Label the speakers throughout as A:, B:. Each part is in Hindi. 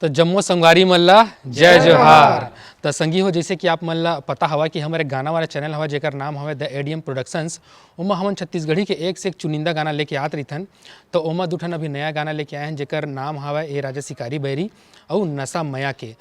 A: तो जम्मो संगवारी मल्ला जय जोहार। तो संगी हो जैसे कि आप मल्ला पता हवा कि हमारे गाना वाला चैनल हवा जेकर नाम हवा द एडीएम प्रोडक्शंस। उमा हमन छत्तीसगढ़ी के एक से एक चुनिंदा गाना लेके आत रहीथन। तो ओमा दूठन अभी नया गाना लेके आए हैं जेकर नाम हवा ए राजा शिकारी बैरी और नशा मया के।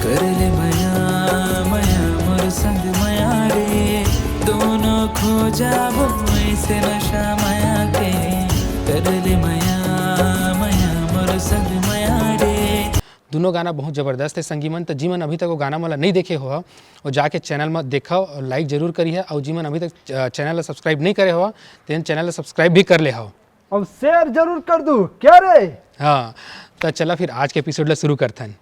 B: कर ले मया मया मोर संग मया रे, दोनों खो जाबो ऐसे नशा मया के। कर ले मया मया मोर संग मया रे।
A: दोनों गाना बहुत ज़बरदस्त है संगीमन। तो जीमन अभी तक वो गाना मला नहीं देखे हो और जाके चैनल में देखो और लाइक जरूर करी है। और जीमन अभी तक चैनल सब्सक्राइब नहीं करे हो तो चैनल सब्सक्राइब भी कर ले हो
C: और शेयर जरूर कर दूँ क्या रे।
A: हाँ तो चला फिर आज के एपिसोड ला शुरू करते हैं।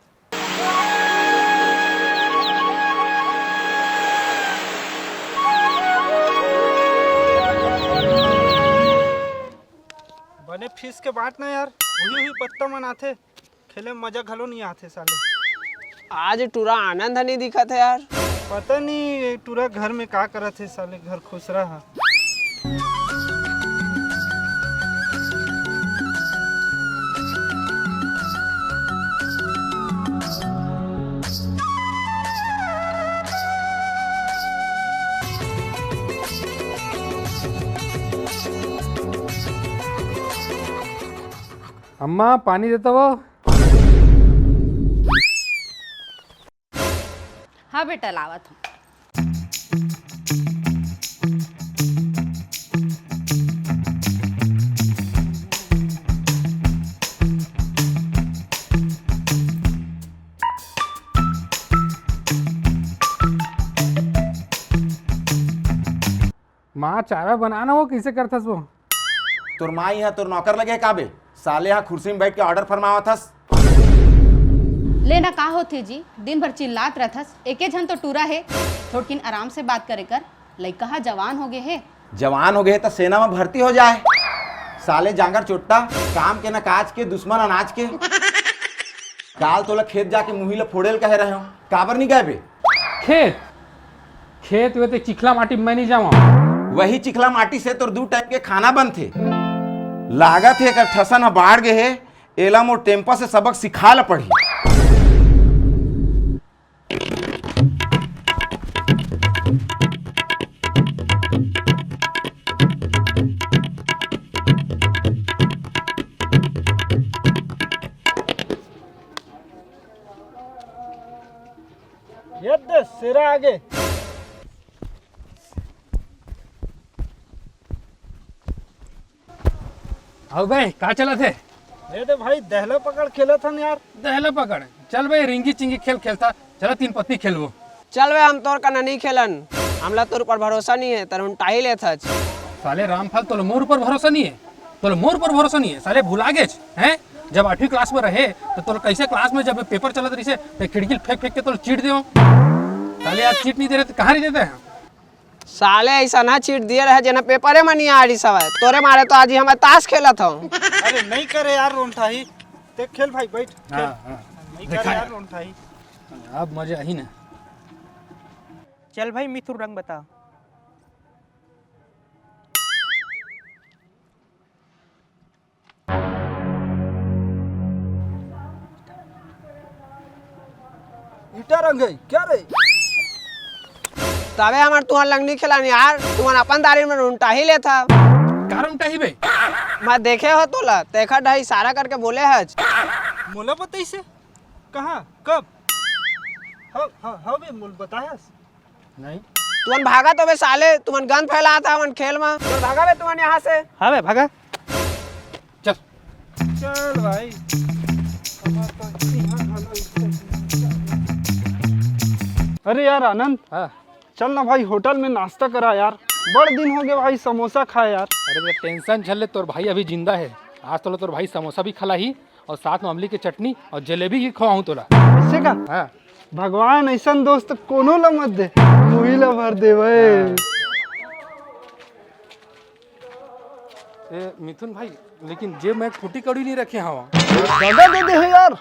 C: बने फीस के बात ना यार, वही पत्ता मनाथे खेले में मजा घलो नहीं आथे साले।
D: आज टूरा आनंद नहीं दिखत है यार।
C: पता नहीं टूरा घर में का करत है साले, घर खुश रहा।
A: अम्मा पानी देता वो।
E: हाँ बेटा लावत हूँ।
A: माँ चाय बनाना वो कैसे करथस वो?
F: तोर माँ यहाँ तोर नौकर लगे काबे साले यहाँ कुर्सी में बैठ के ऑर्डर फरमावा थस।
E: लेना का होथे जी, दिन भर चिल्लात रहथस। एके जन तो टूरा है, थोड़किन आराम से बात करे कर। लइका हा जवान हो गए है।
F: जवान हो गए तो सेना में भर्ती हो जाए। साले जांगर चोट्टा काम के न काज के दुश्मन अनाज के। काल तोला खेत जाके मुही ला फोड़ेल कहे रहे हो, काबर नहीं गए बे?
A: खेत खेत वे तो चिखला माटी में नहीं जावा।
F: वही चिखला माटी से तोर 2 टाइम के खाना बनथे। लागत है कर ठसन ह बाढ़ गए है, एला मोर टेम्पा से सबक सिखा ला पड़ी।
C: ये दे सिरा आगे।
A: आओ भाई का चला थे?
C: ये दे भाई दहला पकड़ खेला था यार।
A: दहला पकड़ चल भाई, रिंगी चिंगी खेल खेलता। चला 3 पत्ती खेलवो।
D: चल वे हम तोर का नहीं खेलन, हमला तोर पर भरोसा नहीं है, तर टाही ले थच।
A: साले रामफल तो मोर पर भरोसा नहीं है, तो मोर पर भरोसा नहीं है। साले भुला गए हैं जब 8वीं क्लास में रहे तो तोर कैसे क्लास में जब पेपर चलत रही तो खिड़की फेंक फेंक के तो चीट दे। साले आज चीट नहीं दे रहे तो कहाँ नहीं देते हैं?
D: साले ऐसा ना चीट दिए रहे जना पेपरे में नहीं आ रही सब। तोरे मारे तो आज ही हम ताश खेला था।
C: अरे नहीं करे यार रोंठाई, देख खेल भाई बैठ खेल।
A: हाँ।
C: नहीं करे यार रोंठाई।
A: अब मजा आई ना।
D: चल भाई मिथुन रंग बता।
C: ईटा रंग है क्या रे?
D: तबे हमार तुहार लंग नहीं खेला नहीं यार, तुहार अपन दारी में उल्टा ही ले था।
A: कारण उल्टा ही बे।
D: मैं देखे हो तोला देखा ढाई इशारा करके बोले हज।
C: मोला बताई से कहाँ कब? हाँ बे मोल बताहस
A: नहीं
D: तुमन भागा तो बे साले, तुमन गंद फैला था मन खेल में। तो भागा बे तुमन यहाँ से।
C: हाँ बे भागा।
A: चल
C: चल भाई। अरे यार आनंद,
A: हाँ।
C: चल ना भाई होटल में नाश्ता करा यार, बड़ दिन हो गए भाई, समोसा खाए यार।
A: अरे तो टेंशन झल ले, तोर भाई अभी जिंदा है। आज तो तोर भाई समोसा भी खला ही और साथ में अमली की चटनी और जलेबी ही खवाऊं तोला।
C: ऐसे का?
A: हाँ
C: भगवान ऐसा दोस्त कोनो ला मत दे, मुही ला भर दे भाई।
A: मिथुन भाई लेकिन जेब में एक फूटी कौड़ी नहीं रखे हवा।
C: दगा दे दे है यार।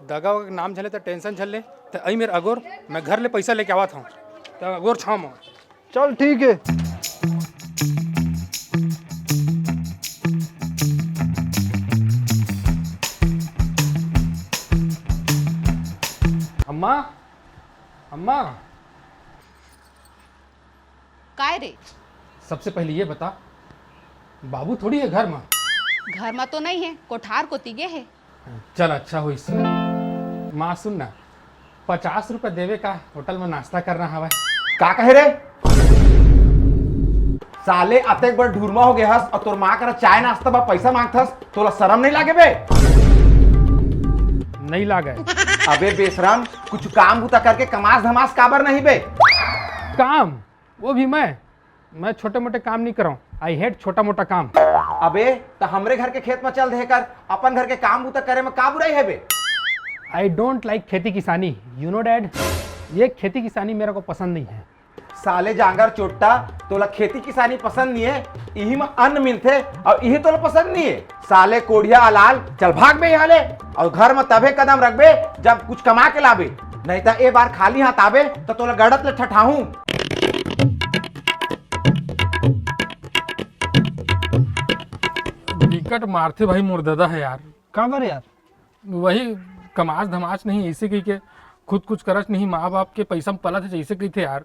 A: दगा वगा के नाम झले तो टेंशन झले तो आई मेरे अगोर मैं घर ले पैसा लेके आवत हूँ तो अगोर छाम हो।
C: चल ठीक है।
A: अम्मा अम्मा
E: काय रे?
A: सबसे पहले ये बता बाबू थोड़ी है घर में।
E: घर में तो नहीं है, कोठार को तिगे है।
A: चल अच्छा हो इससे। माँ सुन ना 50 रुपये देवे का होटल में नाश्ता करना हवा।
F: का कहे रे साले अतेक बड़ ढूरमा हो गया हस और तोर माँ करा चाय नाश्ता बा पैसा मांगथस तोला शर्म नहीं लागे बे?
A: नहीं लागे।
F: अबे बेशरम कुछ काम बुता करके कमास धमास काबर नहीं बे?
A: काम वो भी मैं छोटे मोटे काम नहीं कराऊँ। आई हेट छोटा मोटा काम।
F: अबे तो हमरे घर के खेत में चल दे कर अपन घर के काम बुता करे में का बुराई है बे?
A: आई डोंट लाइक खेती किसानी यू नो डैड। ये खेती किसानी मेरे को पसंद नहीं है।
F: साले जांगर चोट्टा तोला खेती किसानी पसंद नहीं है यही में अन्न मिलते और यही तोला पसंद नहीं है। साले कोढ़िया अलाल चल भाग बे यहाँ ले और घर में तबे कदम रख बे जब कुछ कमा के लाबे नहीं तो एक बार खाली हाथ आबे तो तोला गड़त ले ठठाहूं।
A: विकट मारते भाई मुर्दादा है यार।
C: काबर यार?
A: वही कमास धमास नहीं ऐसे कही के खुद कुछ करच नहीं माँ बाप के पैसा में पला थे जैसे कही थे यार।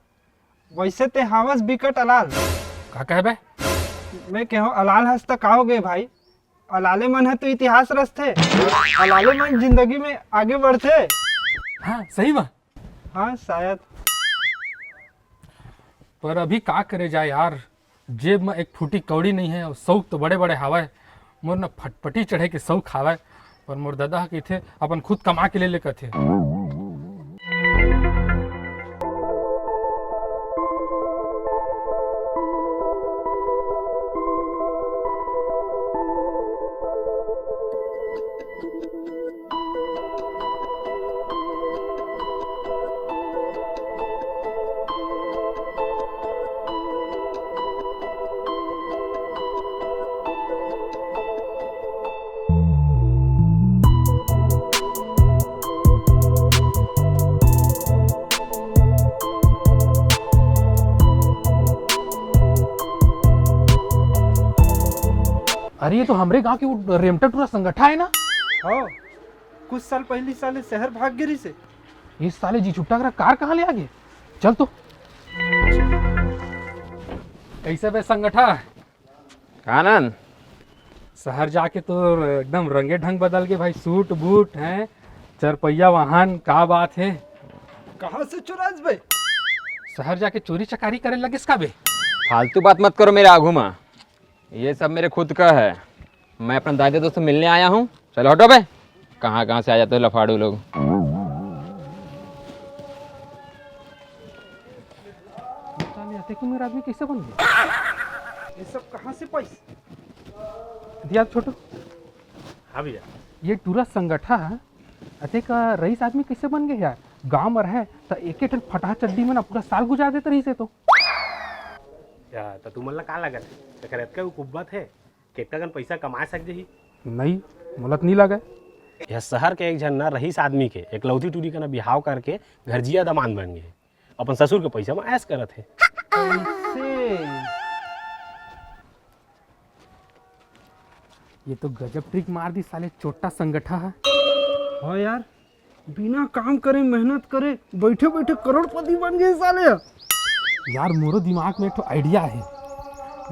C: वैसे ते हावस बिकट अलाल।
A: का कहे बे?
C: मैं कहो अलाल हंस तो का हो गए भाई। अलाले मन है तो इतिहास रचते, अलाले मन जिंदगी में आगे बढ़ते।
A: हाँ सही बात।
C: हाँ शायद।
A: पर अभी का करे जाए यार जेब में एक फूटी कौड़ी नहीं है और शौक तो बड़े बड़े हवा है। मोर न फटपटी चढ़े के शौक हवा पर मोर दादा के थे अपन खुद कमा के ले लेकर थे। अरे ये तो हमरे गांव के वो रेमटा टूरा संगठा है ना।
C: हाँ कुछ साल पहले साले शहर भाग गिरी से।
A: इस साले जी छुट्टा करा कार कहाँ ले आ गए। चल तो कैसे बे संगठा
G: आनंद
A: शहर जाके तो एकदम रंगे ढंग बदल के भाई सूट बूट हैं चरपैया वाहन का बात है।
C: कहाँ से चुराज भाई?
A: शहर जाके चोरी चकारी करे लगिस का बे?
G: फालतू बात मत करो मेरे आगू में। ये सब मेरे खुद का है। मैं अपना दादा दोस्त से मिलने आया हूँ। चलो हटो बे। कहाँ कहाँ से आ जाते हो लफाड़ू लोग।
A: मेरा आदमी कैसे बन गया?
C: ये सब कहाँ से पैसे
A: दिया छोटो।
H: हाँ भैया।
A: ये टूरा संगठा है अते का रईस आदमी कैसे बन गए यार? गांव में रहे तो एक ठन फटा चड्डी में ना पूरा साल गुजार देते रही से तो।
H: या तो तुमन ला का लगत है करत का कुब्बत है केतना गन पैसा कमा सक जही?
A: नहीं मुलत नहीं लगे।
H: यह शहर के एक जन ना रहीस आदमी के एक लौती टूरी का ना बिहाव करके घरजिया दमान बन गए अपन ससुर के पैसा में ऐश करत है।
A: ये तो गजब ट्रिक मार दी साले छोटा संगठा है।
C: हाँ यार बिना काम करे मेहनत करे बैठे बैठे करोड़पति बन गए साले।
A: यार मोरो दिमाग में एक तो आइडिया है।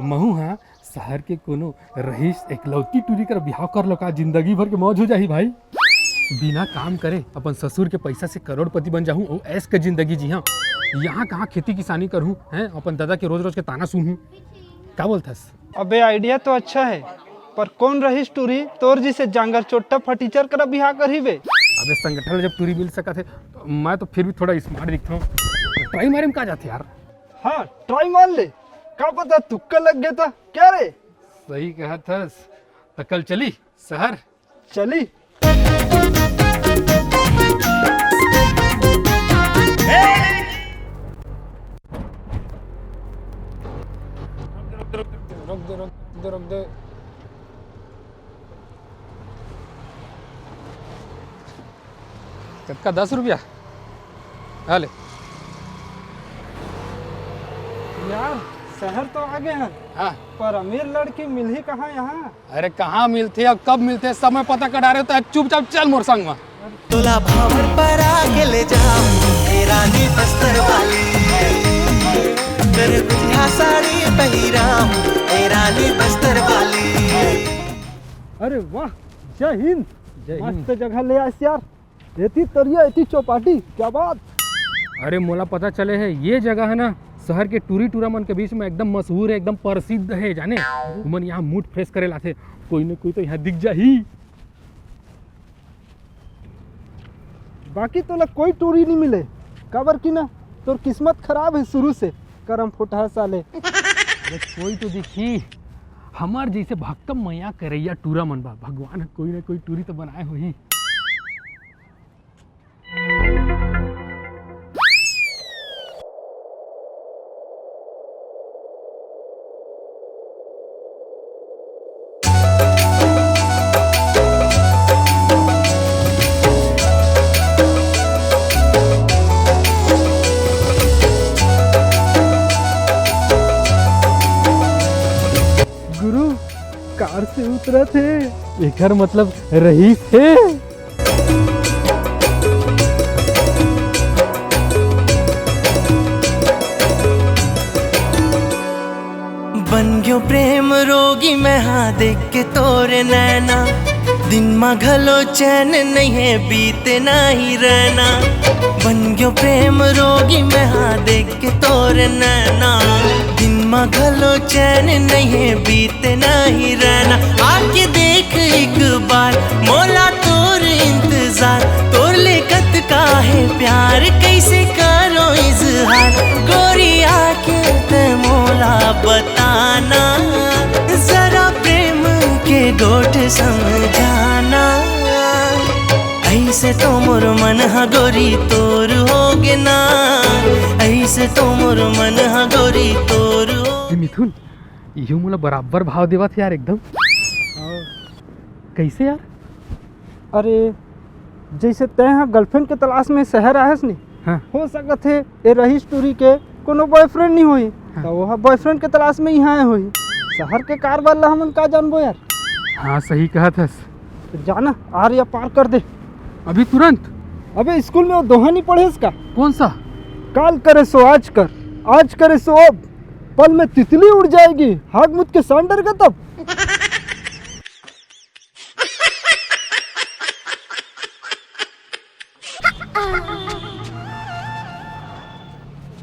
A: महू हाँ शहर के कोनो रहीस एकलौती टूरी कर बिहाव कर लो का जिंदगी भर के मौज हो जाही भाई। बिना काम करे अपन ससुर के पैसा से करोड़पति बन जाऊँ और ऐस के जिंदगी जी। हाँ यहाँ कहाँ खेती किसानी करूँ हैं अपन दादा के रोज रोज के ताना सुनूँ। क्या बोलथस?
C: अबे आइडिया तो अच्छा है पर कौन रहीस टूरी तोर जी से जांगर चोट्टा फटीचर करा बिहार कर ही बे।
A: अबे संगठन जब टूरी मिल सका थे तो मैं तो फिर भी थोड़ा स्मार्ट दिखता हूँ। ट्राई मारे में कहा जाते यार।
C: हाँ ट्राई मार ले क्या पता तुक्का लग गया था क्या रे?
A: सही कहा था। तो कल चली शहर
C: चली।
A: रुक दे कतका 10 रुपया हाले
C: यार शहर तो आगे हैं
A: हाँ
C: पर अमीर लड़की मिल ही कहाँ यहाँ।
A: अरे कहाँ मिलते और कब मिलते सब मैं पता करा रहे हो तो चुपचाप चल मोर संग में।
I: तोला भावर पर आके ले जाऊं ए रानी बस्तर वाली कर दुल्हा साड़ी पहिराऊं ए रानी बस्तर वाली।
C: अरे वाह, जय हिंद। मस्त जगह ले आइस यार। एती तरिया एती चौपाटी, क्या बात।
A: अरे मोला पता चले है ये जगह है ना शहर के टूरा मन के बीच में एकदम मशहूर है, एकदम प्रसिद्ध है जाने। मन यहाँ मूड फ्रेश करे लाते, कोई न कोई तो यहाँ दिख जा ही।
C: बाकी तोला कोई टूरी नहीं मिले काबर की ना तोर किस्मत खराब है शुरू से। करम फुटहा साले।
A: अरे कोई तो दिखी हमार जैसे भक्तम मैया करैया टूरा मन बा, भगवान कोई ना कोई टूरी तो बनाए हो ही।
C: गुरु कार से उतरा थे एकर मतलब रही थे।
I: बन गयो प्रेम रोगी मैं हाँ देख के तोरे नैना दिन में घलो चैन नहीं है बीते ना ही रहना। बन गयो प्रेम रोगी मैं हाँ देख के तोरे नैना दिन में घलो चैन नहीं है बीते ना ही रहना। आके देख एक बार मोला तोर इंतजार तोर लेकत का है प्यार कैसे करो इजहार। गोरी आके ते मोला बताना जरा प्रेम के गोठ समझाना। ऐसे तो मोर मन हा गोरी तोर होगे ना ऐसे तो मोर मन हा गोरी तोर हो।
A: मिथुन यू मोला बराबर भाव देवत यार एकदम। कैसे यार?
C: अरे जैसे तय हाँ गर्लफ्रेंड के तलाश में शहर आयस नहीं।
A: हाँ।
C: हो सकत है ये रहीश टूरी के कोनो बॉयफ्रेंड नहीं होई।
A: हाँ।
C: तो वह बॉयफ्रेंड के तलाश में यहाँ आए होई। शहर के कार वाला हमन का जानबो यार।
A: हाँ सही कहा था।
C: तो जाना आर या पार कर दे
A: अभी तुरंत?
C: अबे स्कूल में वो दोहा नहीं पढ़े इसका?
A: कौन सा?
C: काल करे सो आज कर, आज करे सो अब, पल में तितली उड़ जाएगी हाथ मुझ के सांडर का तब।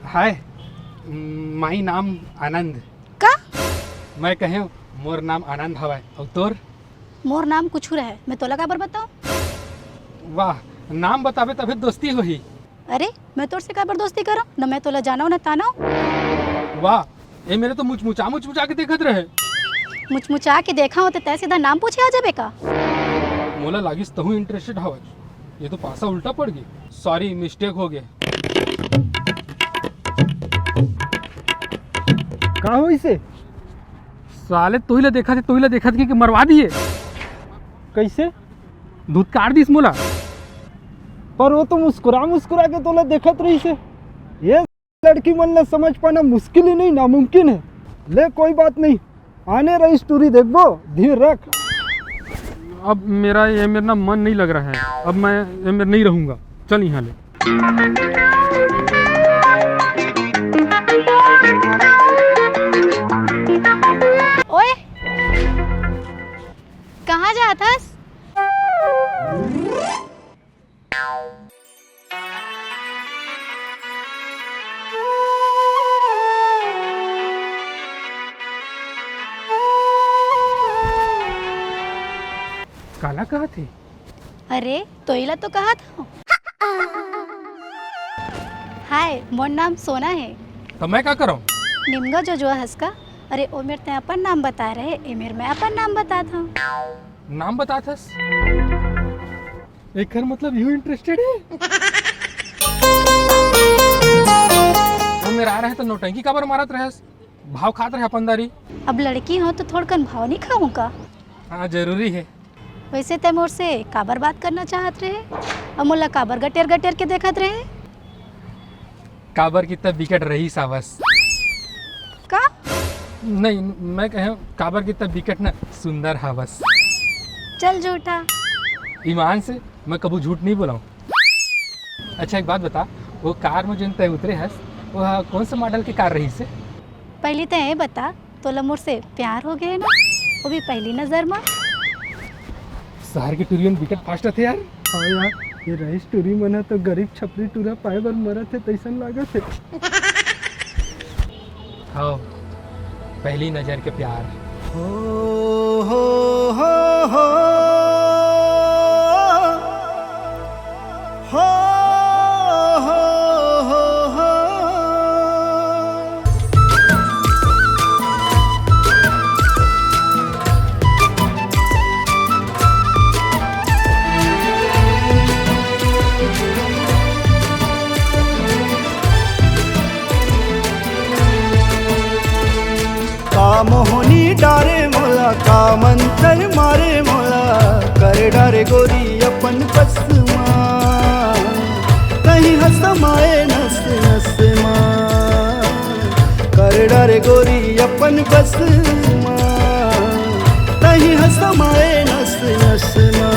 A: हाय माई नाम आनंद।
E: का
A: मैं कहे मोर नाम आनंद हवाय और तोर?
E: मोर नाम कुछ रहे मैं तोला का बार बताऊं?
A: वाह, नाम बतावे तभी दोस्ती होही।
E: अरे मैं तोर से का बार दोस्ती करो न मैं तोला जानो न तानो।
A: वाह, ये मेरे तो मुचमुचा के देखत रहे।
E: मुचमुचा के देखा हो तो तय सीधा नाम पूछे आ जाबे का?
A: मोला लागिस तहु इंटरेस्टेड हवा। ये तो पासा उल्टा पड़ गई। सॉरी मिस्टेक हो गया।
C: का हो इसे?
A: साले तोहिला देखा थे कि मरवा दिए।
C: कैसे?
A: दूध काट दिस मोला।
C: पर वो तो मुस्कुरा के तोला देखत रही से। ये लड़की मन ने समझ पाना मुश्किल ही नहीं नामुमकिन है। ले कोई बात नहीं, आने रही स्टोरी देखबो, धीर रख।
A: अब मेरा ना मन नहीं लग रहा है। अब मैं ये मेरा नहीं रहूंगा। चल यहाँ ले।
E: ओए कहाँ जाथस?
A: काला कहा थे?
E: अरे तोइला तो कहा था। हाय मोर नाम सोना है।
A: तो मैं क्या करूँ?
E: निमगा जो हंसका। अरे ओ मेरे ते अपन नाम बता रहे ए मेरे मैं अपन नाम बताता हूँ।
A: नाम बता था। एक मतलब यू इंटरेस्टेड है? हम मेरा आ रहे तो नौटंकी काबर मारत रहे? भाव खात रहे अपनदारी।
E: अब लड़की हो तो थोड़कन भाव नहीं खाऊं का?
A: हाँ जरूरी है।
J: वैसे ते मोर से काबर बात करना चाहत रहे और मोला काबर गटेर गटेर के देखत रहे
A: काबर की तब विकेट रही सावस।
J: का
A: नहीं, मैं कहे काबर की तब विकेट ना सुंदर हावस।
J: चल झूठा।
A: ईमान से मैं कबू झूठ नहीं बोला हूँ। अच्छा एक बात बता, वो कार में जो तय उतरे हस वो कौन सा मॉडल की कार रही से?
J: पहली तो ये बता तोला मोर से प्यार हो गए ना, वो भी पहली नजर में।
A: शहर के टूरियन विकेट फास्ट थे यार।
C: हाँ यार, ये रईस टूरी मना तो गरीब छपरी टूरा पाए बर मरत है तैसन लागत है।
A: हाँ, पहली नजर के प्यार।
I: हो हो हो हो हो हो हो हो। का मोहनी डारे मोला, का मंतर मारे मोला, कर डारे गोरी अपन पसमा, कहीं हसमाए नस नस माँ, कर डारे गोरी अपन बसमा, कहीं हसमाए नस नस माँ।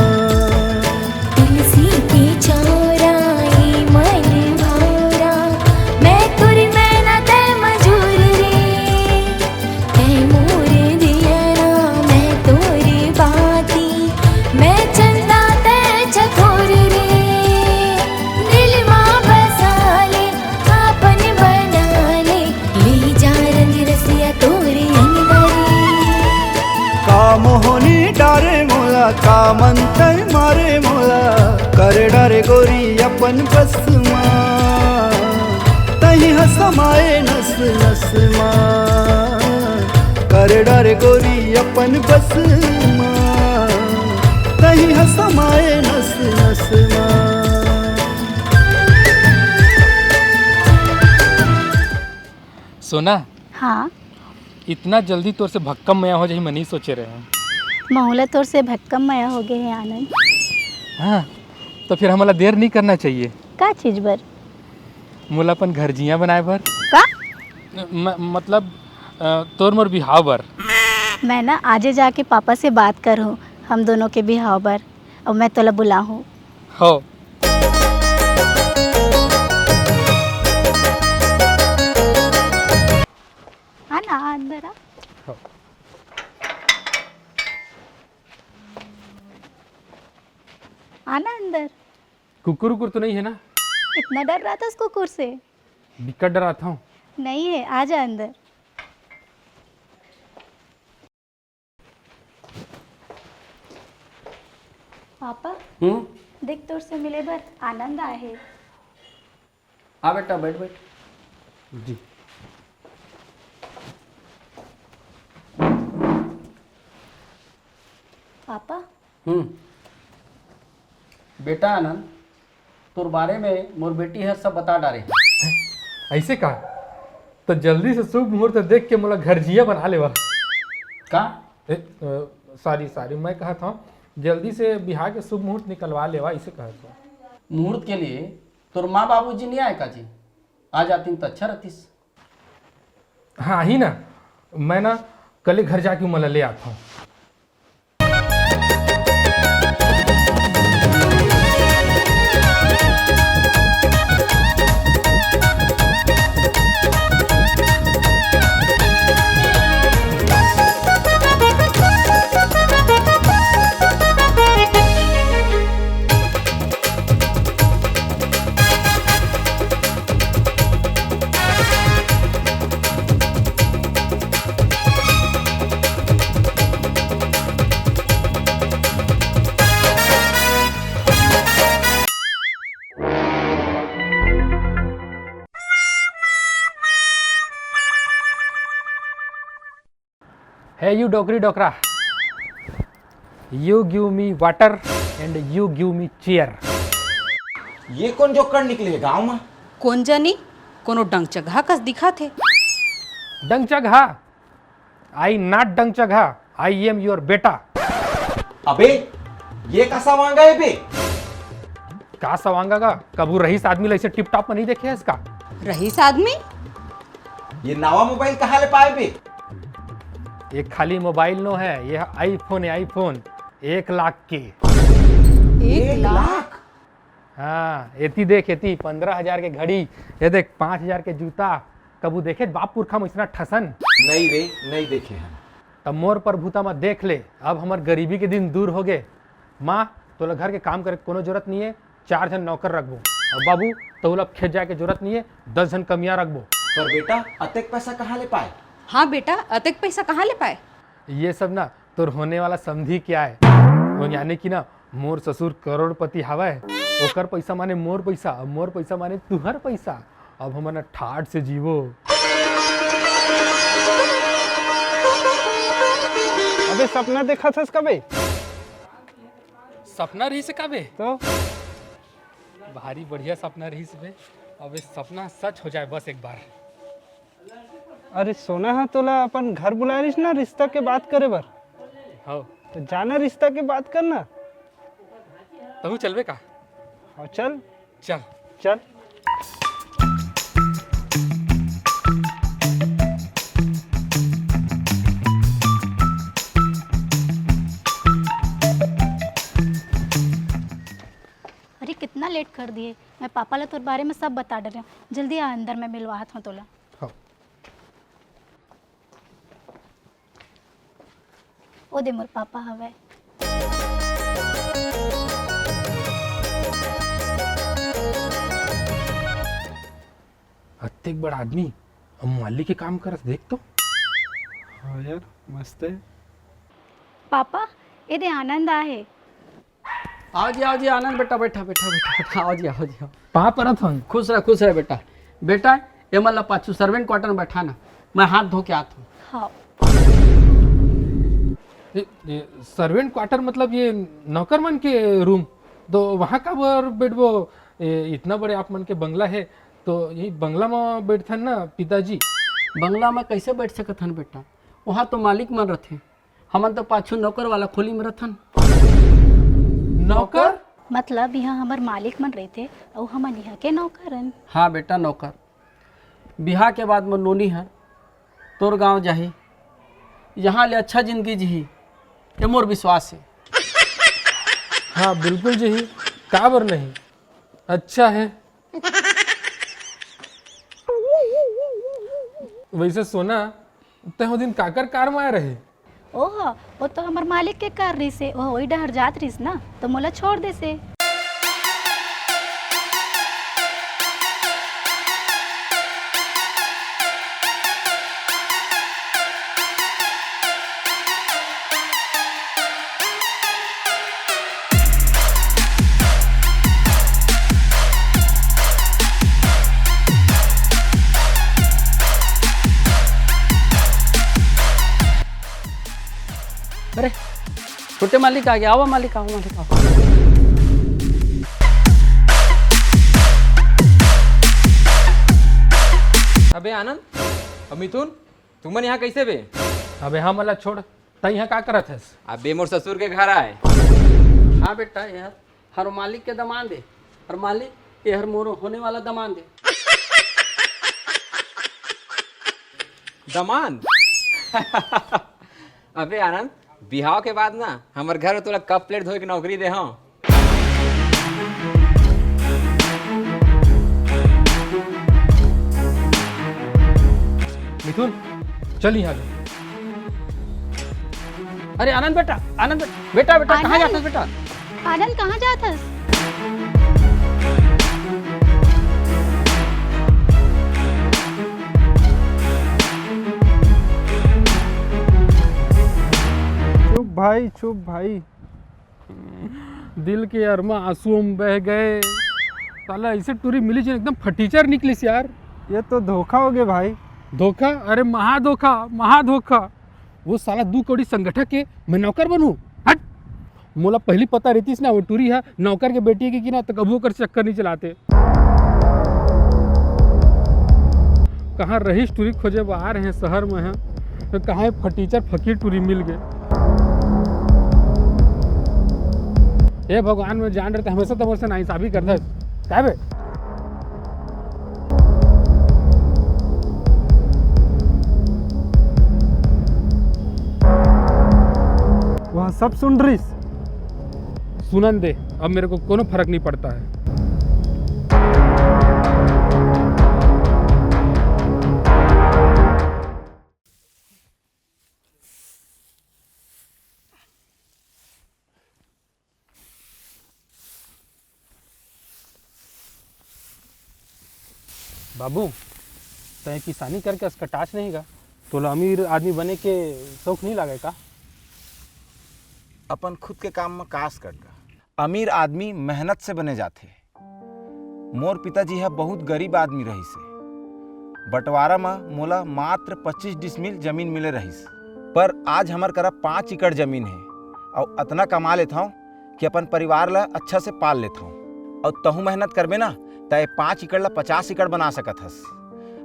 K: तुलसी की चौराई मन भौरा, मैं तुरी मैना ते मजूर रे, ते मोर दियरा मैं तोरी बाती, मैं चंदा ते चकोर रे, दिल माँ बसा ले आपन बना ले जा रंग रसिया तोरी अंगरी।
I: का मोहनी डारे मोला, का मंतर मारे मोला, कर डारे गोरी अपन बसमा, कहीं हसमाए नस नस माँ, कर डारे गोरी अपन बसमा, कहीं हसमाए नस नस माँ।
A: सोना,
J: हाँ,
A: इतना जल्दी तोर से भक्कम मया हो जाए मैं नहीं सोचे रहे हैं।
J: महुला तोर से भटकम मया हो गए हैं आनंद।
A: हाँ, तो फिर हमारा देर नहीं करना चाहिए।
J: का चीज बर?
A: मोलापन घर जिया बनाए भर
J: का
A: मतलब तोर मोर बिहाव बर।
J: मैं ना आजे जाके पापा से बात करूँ हम दोनों के बिहाव बर, और मैं तोला बुलाऊँ।
A: हो
J: आना अंदर आ। आना अंदर।
A: कुकुर उकुर तो नहीं है ना?
J: इतना डर रहा था उस कुकुर से?
A: बिकट डराता हूँ।
J: नहीं है, आ जा अंदर। पापा देख तोर से मिले बर आनंद आए है।
D: आ बेटा बैठ बैठ।
A: जी
J: पापा
D: बेटा आनंद, तोर बारे में मोर बेटी हर सब बता डारे।
A: ऐसे का? तो जल्दी से शुभ मुहूर्त देख के मोला घर जिया बना लेवा
D: का?
A: सॉरी मैं कहा था जल्दी से बिहार के शुभ मुहूर्त निकलवा लेवा, इसे कहा था।
D: मुहूर्त के लिए तोर माँ बाबूजी नहीं आए का जी? आ जाती तो अच्छा रहतीस।
A: हाँ ही ना, मैं ना कल घर जाके मला ले आता हूँ। Hey you डोकरी डोकरा, you give me water and you give me chair.
F: ये कौन जोकर निकले गांव में?
E: कौन जानी, कोनो डंग चगहा कस दिखा थे।
A: डंग चगहा? I not Dang चगहा, I am your बेटा।
F: अबे ये का सवांगा है बे?
A: का सवांगा का कबू रईस आदमी ऐसे टिप टॉप में नहीं देखे है इसका।
E: रईस आदमी?
F: ये नवा मोबाइल कहाँ ले पाए बे?
A: ये खाली मोबाइल नो है, ये आईफोन है, आईफोन 1 लाख के।
E: 1 लाख?
A: हाँ एती देख, एती 15,000 के घड़ी, ये देख 5,000 के जूता। कबू देखे बाप पुरखा में इतना ठसन?
F: नहीं रे, नहीं देखे हैं।
A: तब मोर पर भूता मत देख ले, अब हमार गरीबी के दिन दूर हो गए। माँ तोला घर के काम करे कोनो जरूरत नहीं है, 4 जन नौकर रखबो। और बाबू तोला खेत जाए के जरूरत नहीं है, 10 जन कमियां रखबो।
F: पर बेटा अतेक पैसा कहाँ ले पाए?
E: हाँ बेटा, अतेक पैसा कहाँ ले पाए?
A: ये सब ना तोर होने वाला समझी क्या है, वो यानी कि ना मोर ससुर करोड़पति हवा है, ओकर पैसा माने मोर पैसा, और मोर पैसा माने तुहर पैसा। अब हम ना ठाट से जीवो।
C: अबे सपना देखा था कबे?
A: सपना रही से कबे?
C: तो
A: भारी बढ़िया सपना रही से। अब इस सपना सच हो जाए बस एक बार।
C: अरे सोना है तोला अपन घर बुला रही ना रिश्ता के बात करे बर।
A: हाँ
C: तो जाना रिश्ता के बात करना।
A: तू चलबे का?
C: हाँ चल
A: चल
C: चल।
J: अरे कितना लेट कर दिए, मैं पापा ला तोर बारे में सब बता डर रहा हूँ। जल्दी आ अंदर, मैं मिलवात हूँ तोला।
A: हाँ।
J: ओ दे मोर पापा हवे।
A: अत्तेक बड़ा आदमी अब माली के काम करस, देख तो।
C: हाँ यार मस्त है।
J: पापा ये दे आनंद आहे।
D: आओ जी आनंद बेटा, बैठा बैठा बैठा बैठा, आओ जी आओ जी आओ।
A: पा परत हन।
D: खुश रह बेटा। बेटा ये मतलब पाछू सर्वेंट क्वार्टर में बैठा ना, मैं हाथ धो के आता हूँ।
J: हाँ
A: ये सर्वेंट क्वार्टर मतलब ये नौकरमन के रूम, तो वहाँ का बर बैठबो? इतना बड़े आप मन के बंगला है, तो यही बंगला में बैठथन ना पिताजी?
D: बंगला में कैसे बैठ सकत हन बेटा, वहाँ तो मालिक मन रहते, हमन तो पाछू नौकर वाला खोली में रहथन।
A: नौकर
J: मतलब यहाँ हमार मालिक मन रहते और हमन यहाँ के नौकरन।
D: हाँ बेटा नौकर। बिहार के बाद में नोनी है तोर गांव जाही, यहाँ ले अच्छा जिंदगी जी, ये मोर विश्वास है।
A: हाँ बिल्कुल जी, काबर नहीं, अच्छा है। वैसे सोना ते दिन काकर कार में आए रहे?
J: ओह वो तो हमार मालिक के कर रही से, ओह वही डहर जात रहीस ना, तो मोला छोड़ दे से।
D: अरे छोटे मालिक आ गया, आओ मालिक आओ, मालिक आओ।
G: अबे आनंद, अब मिथुन तुमन यहाँ कैसे बे?
A: अबे हाँ मला छोड़, तई यहाँ का करत है?
G: अबे मोर ससुर के घर आए।
D: हाँ बेटा यार, हर मालिक के दमान दे, हर मालिक ये हर मोर होने वाला दमान दे।
G: दमान? अबे आनंद, बिहाव के बाद ना हमारे घर में तोला कप प्लेट धोए के नौकरी दे। हाँ
A: मिथुन चल यहाँ।
D: अरे आनंद बेटा, आनंद बेटा, बेटा कहाँ जाता है बेटा?
J: आनंद कहाँ जाता?
C: चुप भाई।
A: दिल के अरमा आंसू में बह गए। साला ऐसे टूरी मिली जो एकदम फटीचर निकलिस यार।
C: ये तो धोखा हो गया भाई।
A: धोखा? अरे महाधोखा, महाधोखा। वो साला 2 कौड़ी संगठक के मैं नौकर बनूं? हट, मोला पहली पता रहती ना वो टूरी है नौकर के बेटी की ना, तो कबू कर चक्कर नहीं चलाते। कहाँ रहीश टूरी खोजे बाहर हैं शहर में हैं, तो कहाँ फटीचर फकीर टूरी मिल गए। हे भगवान में जान रहे थे हमेशा तो मुझसे नाइंसाफी करता है क्या बे?
C: वह सब सुन रही
A: सुनन दे, अब मेरे को कोनो फर्क नहीं पड़ता है। बाबू तय किसानी करके उसका टाच नहीं गा तो अमीर आदमी बने के शौक नहीं लगे का?
F: अपन खुद के काम में कास करता। अमीर आदमी मेहनत से बने जाते। मोर पिताजी है बहुत गरीब आदमी रही से। बंटवारा में मोला मात्र 25 डिसमिल जमीन मिले रहीस, पर आज हमार करा 5 एकड़ जमीन है और अतना कमा लेता हूँ कि अपन परिवार ला अच्छा से पाल लेता हूँ। और तहु मेहनत करबे ना तय 5 एकड़ ला 50 एकड़ बना सकत हस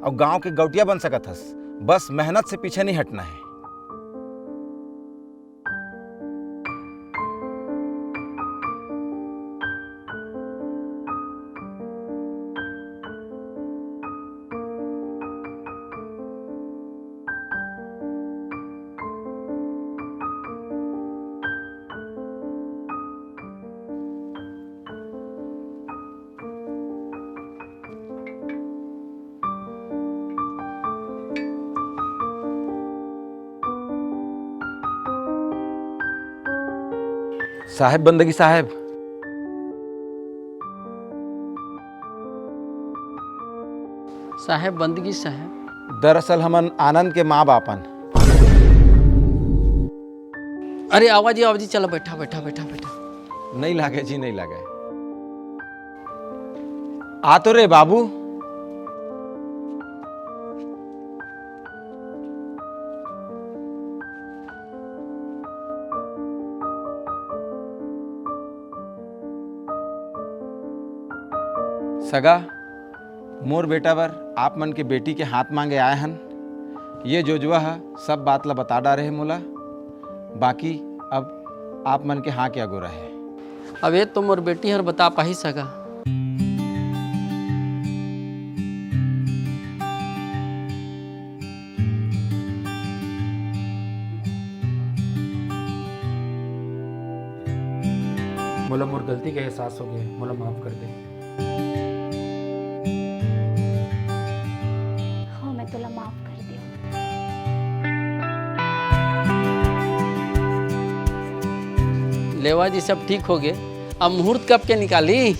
F: और गांव के गौटिया बन सकत हस। बस मेहनत से पीछे नहीं हटना है। साहेब बंदगी साहेब,
D: साहेब बंदगी साहेब।
F: दरअसल हमन आनंद के माँ बापन।
D: अरे आवाजी आवाजी, चलो बैठा बैठा बैठा बैठा।
F: नहीं लागे जी, नहीं लागे। आ तो रे बाबू। सगा मोर बेटा बर आप मन के बेटी के हाथ मांगे आए हन। ये जोजुआ है सब बात ला बता डारे है मोला। बाकी अब आप मन के हाँ क्या गोरा है।
D: अब ये तो मोर बेटी हर बता पाही सका।
A: मोला मोर गलती के एहसास हो गए, मोला माफ कर दे।
J: हाँ मैं तुला माफ कर दियो।
D: लेवा जी सब ठीक हो गए। अब मुहूर्त कब के निकाली?